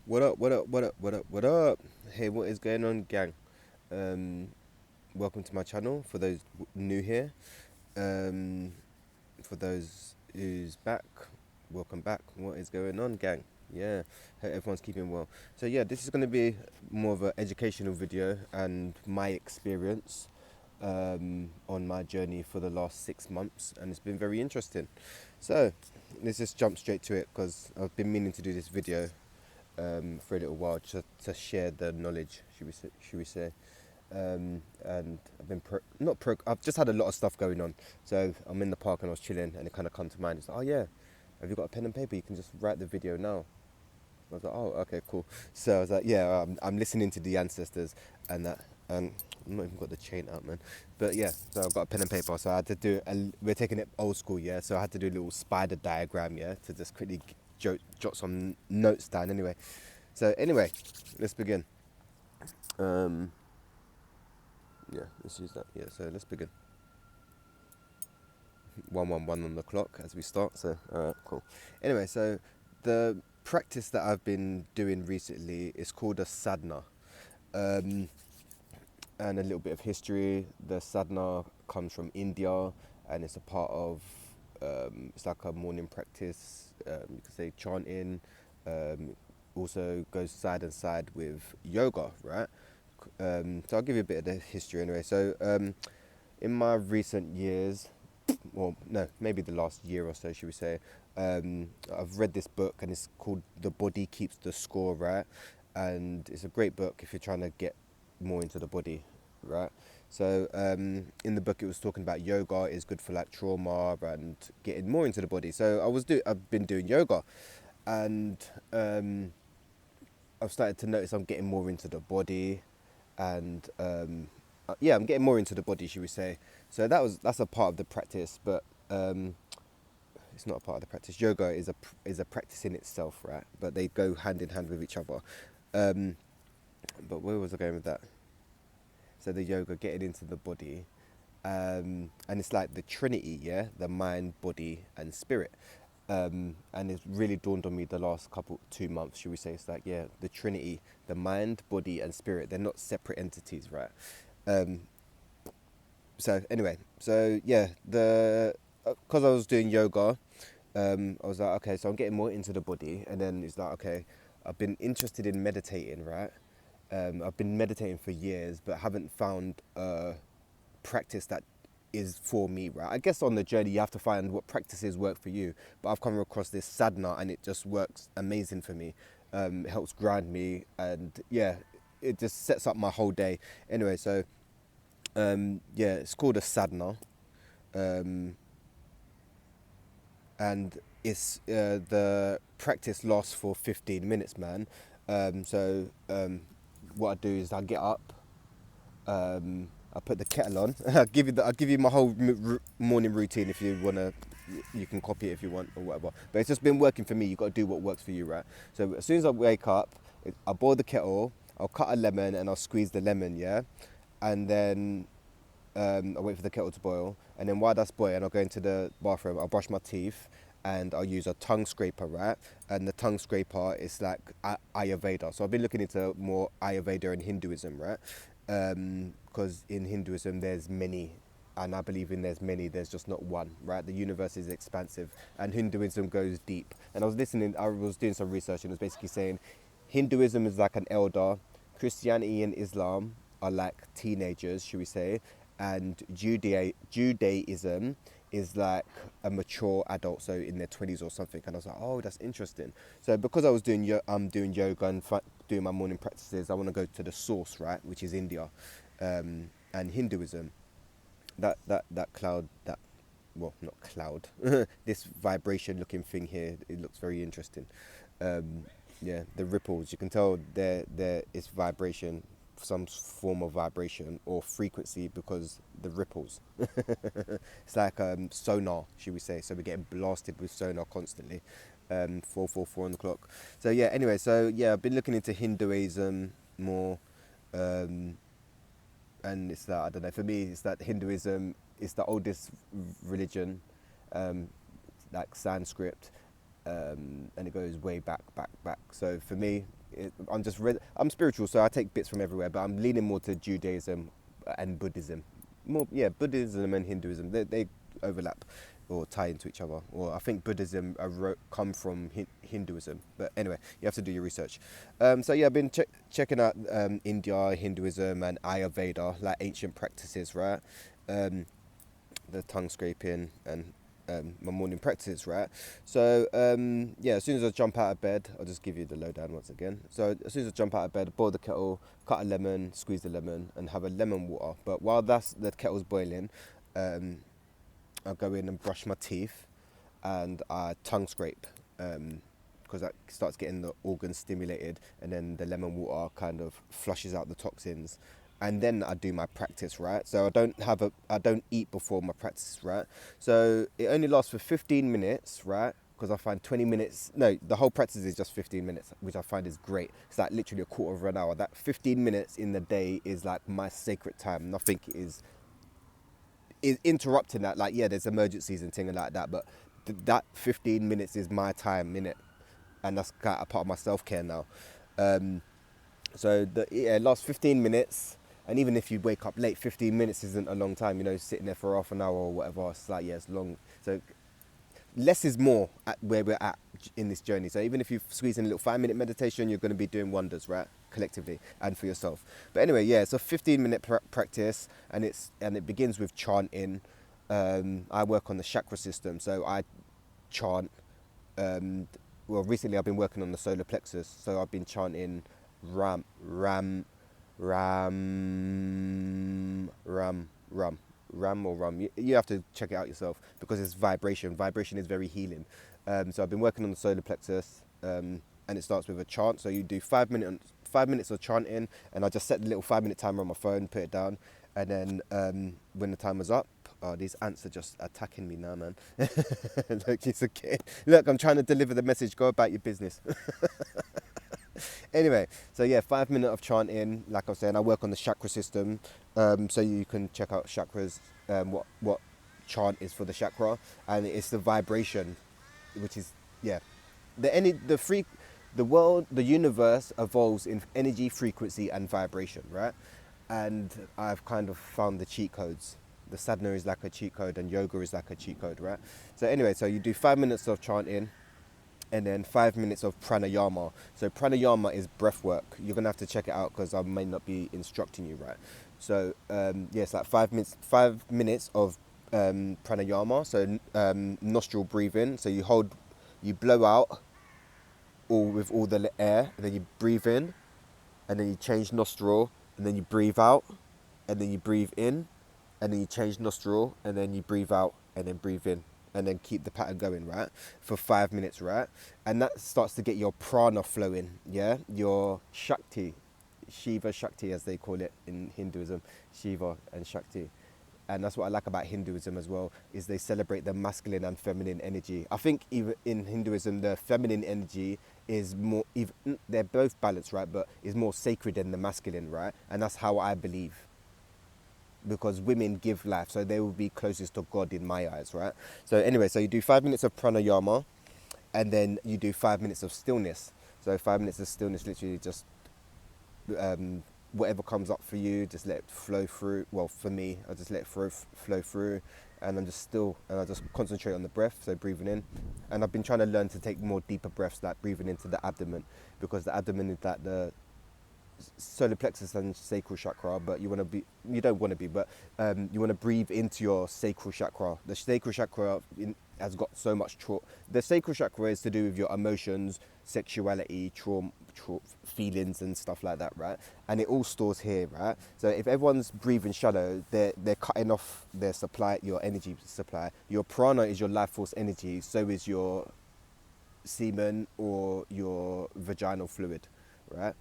What up, what up, what up, what up, what up? Hey, what is going on, gang? Um, Welcome to my channel for those new here. Um, for those who's back, welcome back. What is going on, gang? Yeah, hope everyone's keeping well. So yeah, this is going to be more of an educational video and my experience on my journey for the last 6 months, and it's been very interesting. So let's just jump straight to it because I've been meaning to do this video for a little while to share the knowledge, should we say. And I've been not I've just had a lot of stuff going on. So I'm in the park and I was chilling, and it kind of come to mind. It's like, oh yeah, have you got a pen and paper? You can just write the video now. I was like, oh, okay, cool. So I was like, yeah, I'm listening to the ancestors and that. And I've not even got the chain out, man. But yeah, so I've got a pen and paper. So I had to do, we're taking it old school, yeah. So I had to do a little spider diagram, yeah, to just quickly jot some notes down anyway. So anyway, let's begin. Um, yeah, let's use that. Yeah, so let's begin. 111 on the clock as we start. So alright, cool. Anyway, so the practice that I've been doing recently is called a sadhana. Um, and a little bit of history. The sadhana comes from India, and it's a part of. It's like a morning practice. You could say chanting. Also goes side and side with yoga, right? So I'll give you a bit of the history anyway. So in my recent years, well, no, maybe the last year or so, should we say, I've read this book and it's called The Body Keeps the Score, right? And it's a great book if you're trying to get more into the body, right? So in the book, it was talking about yoga is good for like trauma and getting more into the body. So I've been doing yoga, and I've started to notice I'm getting more into the body, and yeah, I'm getting more into the body, should we say? So that's a part of the practice, but it's not a part of the practice. Yoga is a practice in itself, right? But they go hand in hand with each other. Um, but where was I going with that? So the yoga, getting into the body, and it's like the Trinity, yeah, the mind, body, and spirit. And it's really dawned on me the last 2 months, should we say? It's like, yeah, the Trinity, the mind, body, and spirit. They're not separate entities, right? Um, so anyway, so yeah, the because I was doing yoga, I was like, okay, so I'm getting more into the body, and then it's like, okay, I've been interested in meditating, right? I've been meditating for years, but haven't found a practice that is for me, right? I guess on the journey you have to find what practices work for you, but I've come across this sadhana and it just works amazing for me. It helps ground me, and yeah, it just sets up my whole day. Anyway, so yeah, it's called a sadhana, um, and it's the practice lasts for 15 minutes, man. What I do is I get up, I put the kettle on. I'll give you my whole morning routine if you wanna. You can copy it if you want or whatever. But it's just been working for me. You got to do what works for you, right? So as soon as I wake up, I boil the kettle. I'll cut a lemon and I'll squeeze the lemon, yeah, and then I wait for the kettle to boil, and then while that's boiling, I'll go into the bathroom. I'll brush my teeth, and I'll use a tongue scraper, right? And the tongue scraper is like Ayurveda. So I've been looking into more Ayurveda and Hinduism, right? Because in Hinduism there's many, and I believe in there's just not one, right? The universe is expansive, and Hinduism goes deep. And I was doing some research, and it was basically saying Hinduism is like an elder, Christianity and Islam are like teenagers, should we say, and Judaism is like a mature adult, so in their 20s or something. And I was like, oh, that's interesting. So because I'm doing yoga and doing my morning practices, I want to go to the source, right, which is India, and Hinduism. That cloud, that well, not cloud, this vibration looking thing here, it looks very interesting. Um, yeah, the ripples, you can tell there is vibration, some form of vibration or frequency, because the ripples. It's like sonar, should we say? So we're getting blasted with sonar constantly. 444 on the clock. So yeah, anyway, so yeah, I've been looking into Hinduism more, um, and it's that, I don't know. For me, it's that Hinduism is the oldest religion, um, like Sanskrit. and it goes way back. So for me, I'm spiritual, so I take bits from everywhere, but I'm leaning more to Judaism and Buddhism. More, yeah, Buddhism and Hinduism, they overlap or tie into each other. Or I think Buddhism come from Hinduism. But anyway, you have to do your research. So yeah, I've been checking out India, Hinduism, and Ayurveda, like ancient practices, right? Um, the tongue scraping and my morning practice, right? So yeah, as soon as I jump out of bed, I'll just give you the lowdown once again. So as soon as I jump out of bed, boil the kettle, cut a lemon, squeeze the lemon, and have a lemon water. But while the kettle's boiling, um, I'll go in and brush my teeth, and I tongue scrape. Because that starts getting the organs stimulated, and then the lemon water kind of flushes out the toxins, and then I do my practice, right? So I don't eat before my practice, right? So it only lasts for 15 minutes, right? Because I find 20 minutes, no, the whole practice is just 15 minutes, which I find is great. It's like literally a quarter of an hour. That 15 minutes in the day is like my sacred time. Nothing is interrupting that. Like, yeah, there's emergencies and things like that, but that 15 minutes is my time, innit? And that's kind of part of my self-care now. So it lasts 15 minutes, and even if you wake up late, 15 minutes isn't a long time, sitting there for half an hour or whatever. It's like, yeah, it's long. So less is more at where we're at in this journey. So even if you squeeze in a little 5-minute meditation, you're going to be doing wonders, right? Collectively and for yourself. But anyway, yeah, it's a 15-minute practice, and it begins with chanting. I work on the chakra system, so I chant. Well, recently I've been working on the solar plexus, so I've been chanting ram, ram, ram, ram, ram, ram or rum. You have to check it out yourself because it's vibration. Vibration is very healing. So I've been working on the solar plexus, and it starts with a chant. So you do 5 minutes of chanting, and I just set the little 5-minute timer on my phone, put it down, and then when the timer's up, oh, these ants are just attacking me now, man. Look, it's okay. Look, I'm trying to deliver the message. Go about your business. Anyway, so yeah, 5 minutes of chanting. Like I was saying, I work on the chakra system, so you can check out chakras. What chant is for the chakra, and it's the vibration, which is, yeah, the world, the universe evolves in energy, frequency, and vibration, right? And I've kind of found the cheat codes. The sadhana is like a cheat code, and yoga is like a cheat code, right? So anyway, so you do 5 minutes of chanting, and then 5 minutes of pranayama. So pranayama is breath work. You're gonna have to check it out because I may not be instructing you right. So yeah, it's like 5 minutes of pranayama. So nostril breathing. So you blow out all the air, and then you breathe in, and then you change nostril, and then you breathe out, and then you breathe in, and then you change nostril, and then you breathe out, and then breathe in, and then keep the pattern going, right, for 5 minutes, right? And that starts to get your prana flowing, yeah, your Shakti, Shiva Shakti as they call it in Hinduism, Shiva and Shakti. And that's what I like about Hinduism as well, is they celebrate the masculine and feminine energy. I think even in Hinduism, the feminine energy is more, even, they're both balanced, right, but is more sacred than the masculine, right? And that's how I believe, because women give life, so they will be closest to God in my eyes, right? So anyway, so you do 5 minutes of pranayama, and then you do 5 minutes of stillness. So 5 minutes of stillness, literally just whatever comes up for you, just let it flow through. Well, for me, I just let it flow through, and I'm just still, and I just concentrate on the breath, so breathing in. And I've been trying to learn to take more deeper breaths, like breathing into the abdomen, because the abdomen is like the solar plexus and sacral chakra, but you don't want to be, but you want to breathe into your sacral chakra. The sacral chakra has got so much trauma. The sacral chakra is to do with your emotions, sexuality, trauma, feelings and stuff like that, right? And it all stores here, right? So if everyone's breathing shallow, they're cutting off their supply, your energy supply. Your prana is your life force energy, so is your semen or your vaginal fluid, right?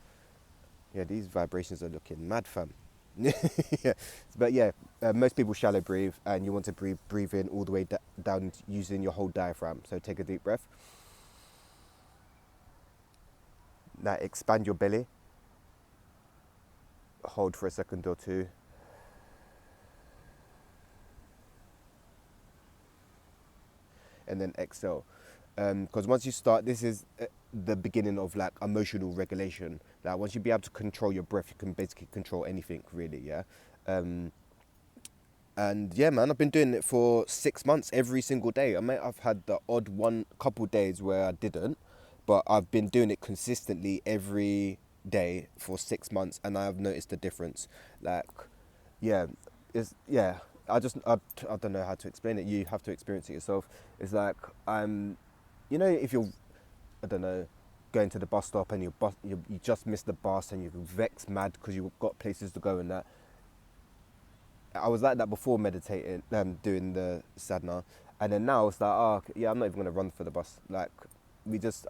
Yeah, these vibrations are looking mad, fam. Yeah. But yeah, most people shallow breathe, and you want to breathe in all the way down using your whole diaphragm. So take a deep breath. Now expand your belly. Hold for a second or two. And then exhale. Because once you start, this is the beginning of like emotional regulation. Like once you be able to control your breath, you can basically control anything really. Yeah. Um, and yeah, man, I've been doing it for 6 months every single day. I've had the odd one couple days where I didn't, but I've been doing it consistently every day for 6 months, and I've noticed a difference. Like, yeah, it's yeah. I don't know how to explain it. You have to experience it yourself. It's like you know, if you're, I don't know, going to the bus stop and you just missed the bus and you're vexed mad because you've got places to go and that. I was like that before meditating, doing the sadhana, and then now it's like, oh yeah, I'm not even gonna run for the bus. Like,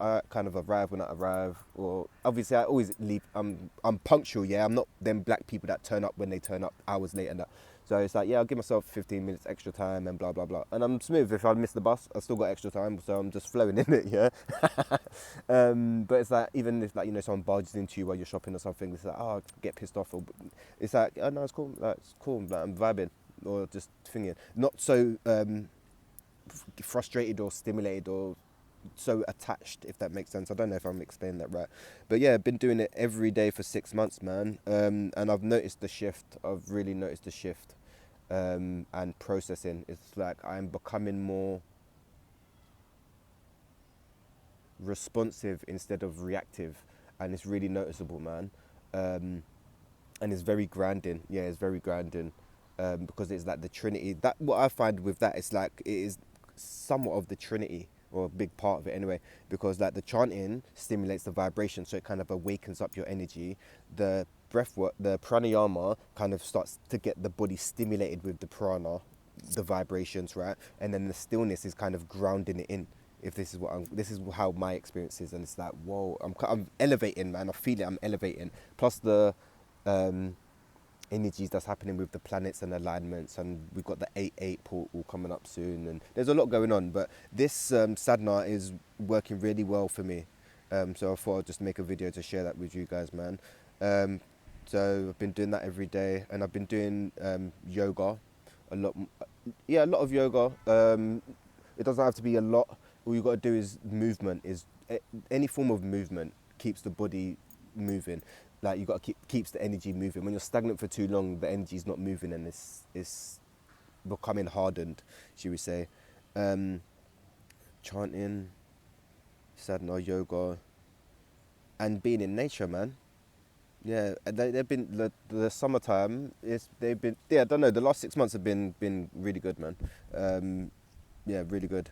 I kind of arrive when I arrive, or obviously I always leave. I'm punctual, yeah. I'm not them black people that turn up when they turn up hours late and that. So it's like, yeah, I'll give myself 15 minutes extra time and blah blah blah, and I'm smooth. If I miss the bus, I still got extra time, so I'm just flowing in it, yeah. But it's like, even if like, you know, someone barges into you while you're shopping or something, it's like, oh, I get pissed off, or it's like, oh no, it's cool, like, it's cool, like, I'm vibing, or just thinking, not so frustrated or stimulated or so attached, if that makes sense. I don't know if I'm explaining that right, but yeah, I've been doing it every day for 6 months, man. And I've noticed the shift. I've really noticed the shift, and processing. It's like I'm becoming more responsive instead of reactive, and it's really noticeable, man. And it's very grounding. Yeah, it's very grounding, because it's like the Trinity. That what I find with that, it's like it is somewhat of the Trinity, or a big part of it anyway, because like the chanting stimulates the vibration, so it kind of awakens up your energy. The breath work, the pranayama, kind of starts to get the body stimulated with the prana, the vibrations, right? And then the stillness is kind of grounding it in. If this is how my experience is, and it's like, whoa, I'm elevating, man. I feel it. I'm elevating. Plus the um, energies that's happening with the planets and alignments, and we've got the 8-8 portal coming up soon, and there's a lot going on. But this sadhana is working really well for me, so I thought I'd just make a video to share that with you guys, man. So I've been doing that every day, and I've been doing yoga a lot. Yeah, a lot of yoga. It doesn't have to be a lot. All you got to do is movement. Is any form of movement keeps the body moving. Like, you got to keeps the energy moving. When you're stagnant for too long, the energy's not moving, and it's becoming hardened, should we say? Chanting, sadhana, yoga, and being in nature, man. Yeah, and they've been the summertime. They've been, yeah. I don't know. The last 6 months have been really good, man. Yeah, really good.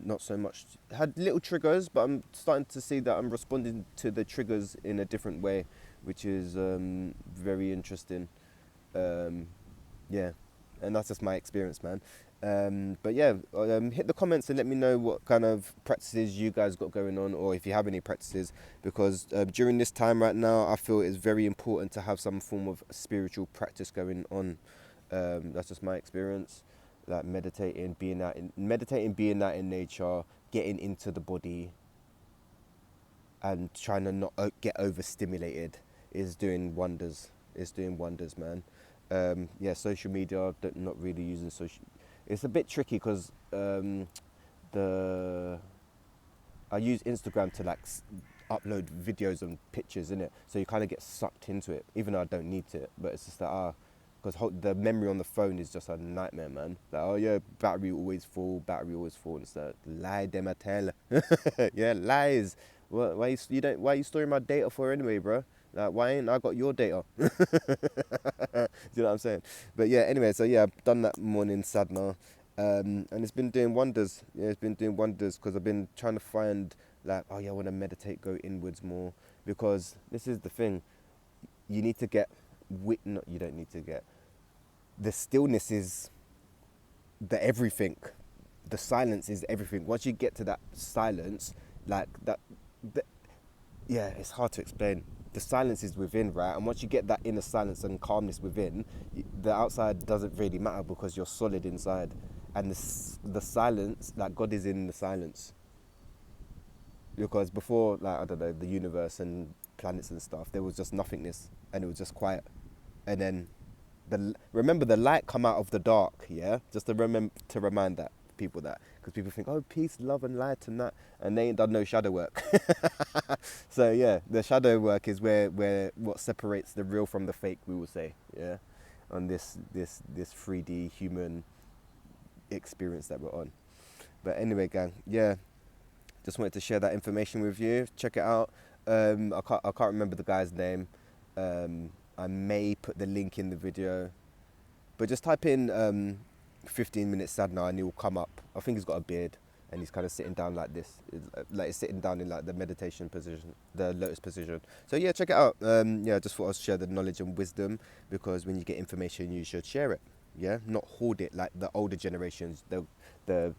Not so much. Had little triggers, but I'm starting to see that I'm responding to the triggers in a different way, which is very interesting. Yeah, and that's just my experience, man. But yeah, hit the comments and let me know what kind of practices you guys got going on, or if you have any practices, because during this time right now, I feel it's very important to have some form of spiritual practice going on. That's just my experience. Like meditating, being out in nature, getting into the body, and trying to not get overstimulated is doing wonders. It's doing wonders, man. Yeah, social media, not really using social. It's a bit tricky because the I use Instagram to like upload videos and pictures in it, so you kind of get sucked into it, even though I don't need to. But it's just that because the memory on the phone is just a nightmare, man. Like, oh yeah, battery always full, and it's like, lie them I tell. Yeah, lies. Why are you storing my data for anyway, bro? Like, why ain't I got your data? Do you know what I'm saying? But yeah, anyway, so yeah, I've done that morning sadhana, and it's been doing wonders. Yeah, it's been doing wonders, because I've been trying to find, like, oh yeah, I want to meditate, go inwards more, because this is the thing. You need to get no, you don't need to get, the stillness is the everything. The silence is everything. Once you get to that silence, like that, yeah, it's hard to explain. The silence is within, right? And once you get that inner silence and calmness within, the outside doesn't really matter, because you're solid inside. And the silence, like, God is in the silence. Because before, like, I don't know, the universe and planets and stuff, there was just nothingness, and it was just quiet. And then remember the light come out of the dark, yeah? Just to remind that people that, because people think, oh, peace, love, and light and that, and they ain't done no shadow work. So yeah, the shadow work is where what separates the real from the fake, we will say, yeah, on this 3D human experience that we're on. But anyway, gang, yeah, just wanted to share that information with you. Check it out. I can't remember the guy's name. I may put the link in the video, but just type in 15-minute sadhana and it will come up. I think he's got a beard and he's kind of sitting down like this, like he's sitting down in like the meditation position, the lotus position. So yeah, check it out. Yeah, just thought I'd share the knowledge and wisdom, because when you get information, you should share it. Yeah, not hoard it like the older generations. The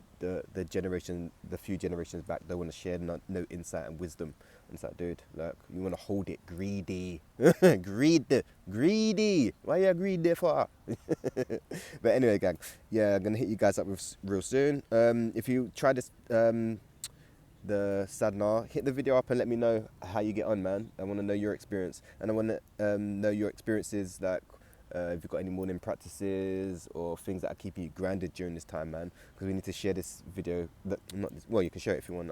generation, the few generations back, they want to share no insight and wisdom. And it's like, dude, like, you want to hold it, greedy, greedy. Why you greedy for? But anyway, gang, yeah, I'm gonna hit you guys up with real soon. If you try this, the sadhana, hit the video up and let me know how you get on, man. I want to know your experience, and I want to know your experiences, like if you've got any morning practices or things that are keeping you grounded during this time, man. Because we need to share this video. Well, you can share it if you want.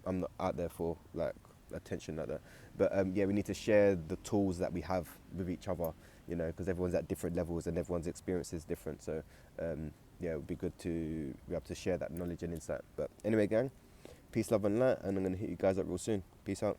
I'm not out there for like attention like that. But yeah, we need to share the tools that we have with each other, you know, because everyone's at different levels and everyone's experience is different. So yeah, it would be good to be able to share that knowledge and insight. But anyway, gang, peace, love, and light, and I'm gonna hit you guys up real soon. Peace out.